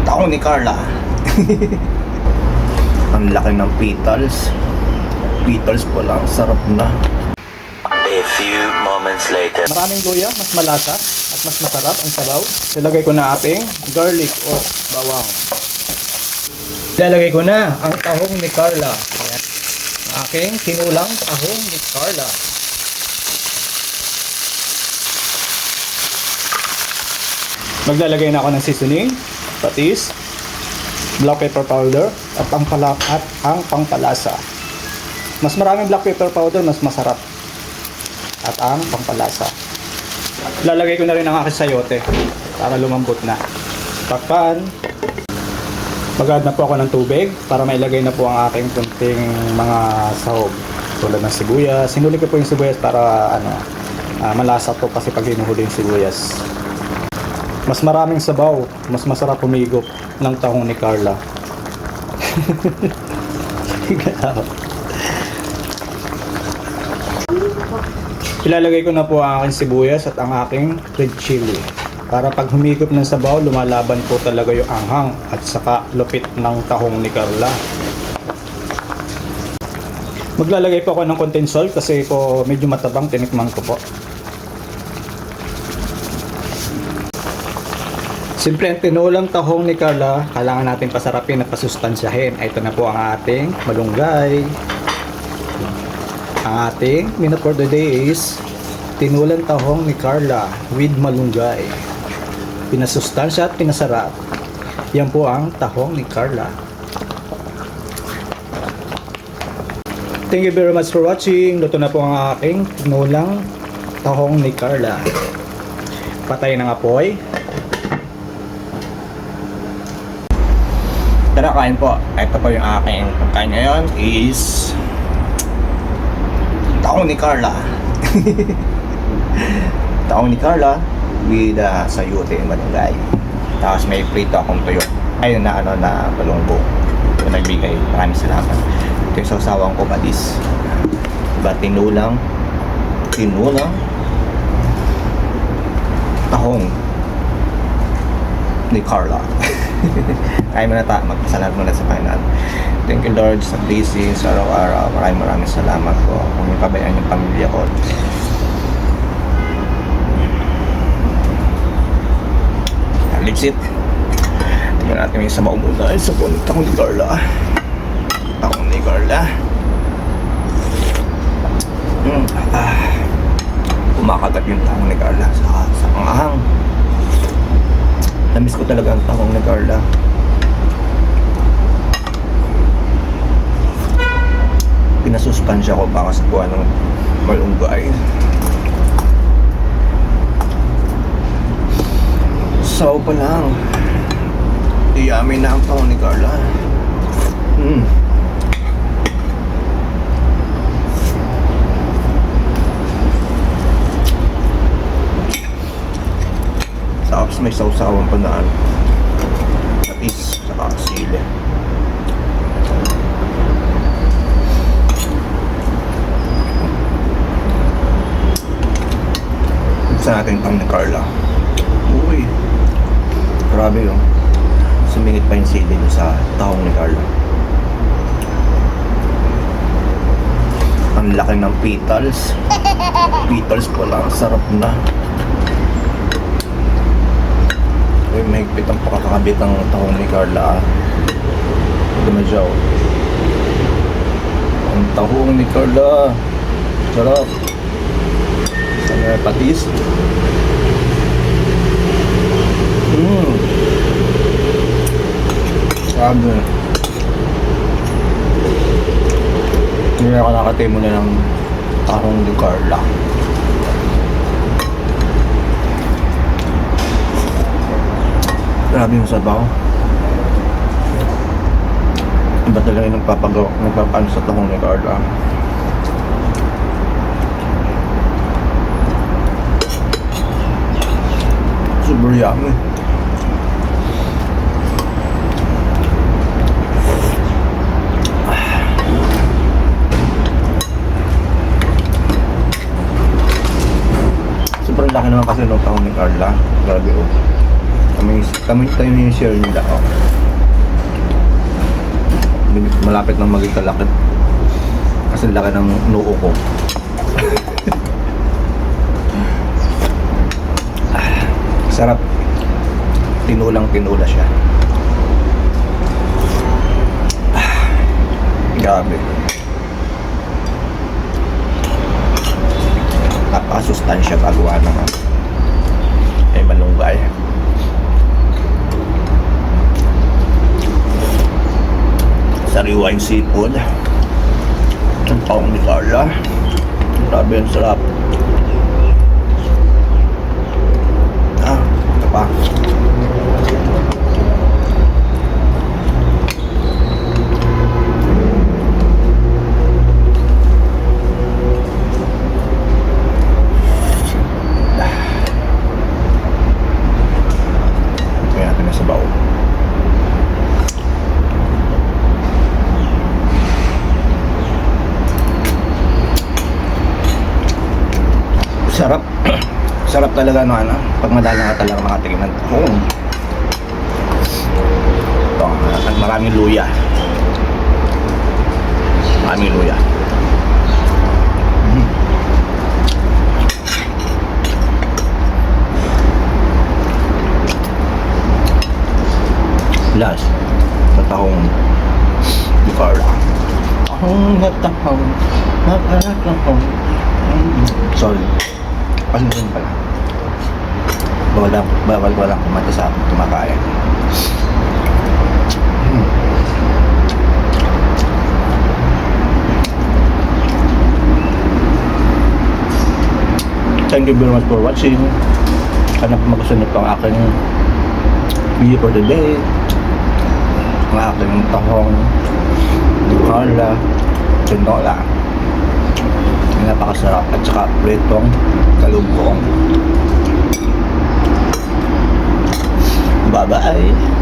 Taong ni Carla. Ang laki ng petals. Petals po lang, sarap na. A few moments later. Maraming luya, mas malasa at mas masarap ang sabaw. Ilagay ko na ating garlic o bawang. Ilalagay ko na ang tahong ni Carla. Ayan. Aking tinulang tahong ni Carla. Maglalagay na ako ng seasoning, patis, black pepper powder at ang pangpalasa. Mas maraming black pepper powder, mas masarap. At ang pangpalasa. Lalagay ko na rin ang aking sayote para lumambot na. Takpan. Mag-add na po ako ng tubig para mailagay na po ang aking kunting mga sahog. Tulad ng sibuyas. Sinuli ko po yung sibuyas para malasa to kasi pag hinuhuli yung sibuyas. Mas maraming sabaw, mas masarap humigop ng tahong ni Carla. Ilalagay ko na po ang aking sibuyas at ang aking red chili. Para pag humigop ng sabaw, lumalaban po talaga yung anghang at saka lupit ng tahong ni Carla. Maglalagay po ako ng konting salt kasi po medyo matabang, tinikman ko po. Siyempre, ang tinulang tahong ni Carla, kailangan natin pasarapin at pasustansyahin. Ito na po ang ating malunggay. Ang ating menu for the day is tinulang tahong ni Carla with malunggay. Pinasustansya at pinasarap. Yan po ang tahong ni Carla. Thank you very much for watching. Luto na po ang aking tinulang tahong ni Carla. Patayin ang apoy. Tara, kain po. Ito po yung aking pagkain ngayon is tahong ni Carla. Tahong ni Carla with sayote and malunggay. Tapos may prito akong tuyo. Ayun na na balongbong. Ito nagbigay. Maraming salamat. Ito yung sawsawang ko patis. Diba tinulang tahong ni Carla. Kaya mo na magpasalamat muna sa Panginoon. Thank you Lord sa blessings sa araw-araw. Maraming salamat po kung pabayaan yung pamilya ko. Legit. Tingnan natin yung sabaw muna. Isa po ng tahong ni Carla. Tahong ni Carla. Kumakagat yung tahong ni Carla sa pangahang. Namiss ko talaga ang tahong ni Carla. Pinasustansya ko baka sa buwan ng malunggay. So pa lang. Yummy na ang tahong ni Carla. Tapos may sausawan pa na patis saka sili. Sa natin tahong ni Carla. Uy, grabe yun. Sumingit pa yung sili sa tahong ni Carla. Ang laki ng petals. Petals po lang, sarap na. Uy, mahigpit ang pakakabit ng tahong ni Carla. Dumadyaw. Ang tahong ni Carla. Sarap. May patis. Sabi. Hindi ako nakatay muna ng tahong ni Carla. Grabe yung sabaw. Iba talaga yung nagpapano sa tahong ni Carla. Super yummy. Sobrang laki naman kasi ng tahong ni Carla. Grabe oh. Amazing. Tayo yung share nila ako. Malapit nang maging kalakit. Kasi laki ng noo ko. Sarap. Tinulang-tinula siya. Grabe. Napakasustansya pagawa naman. Ay malunggay. Sariwa yung seafood. Ang taong ni Carla. Grabe ang sarap. Ito pa. Kaya natin na sa baon. Sarap. Sarap talaga no, ano, pag madalang ka talaga makatikiman. Ito, maraming luya. Maraming luya. Last, matahong di Carla. Matahong. Sorry. Pasensya pala. Bawal walang kumata sa akin kumakain. Thank you very much for watching. Sana po magustuhan niyo po ang aking video for today. Ang aking tahong di Carla tinola. Napakasarap at saka pritong kalugkong. Bye-bye.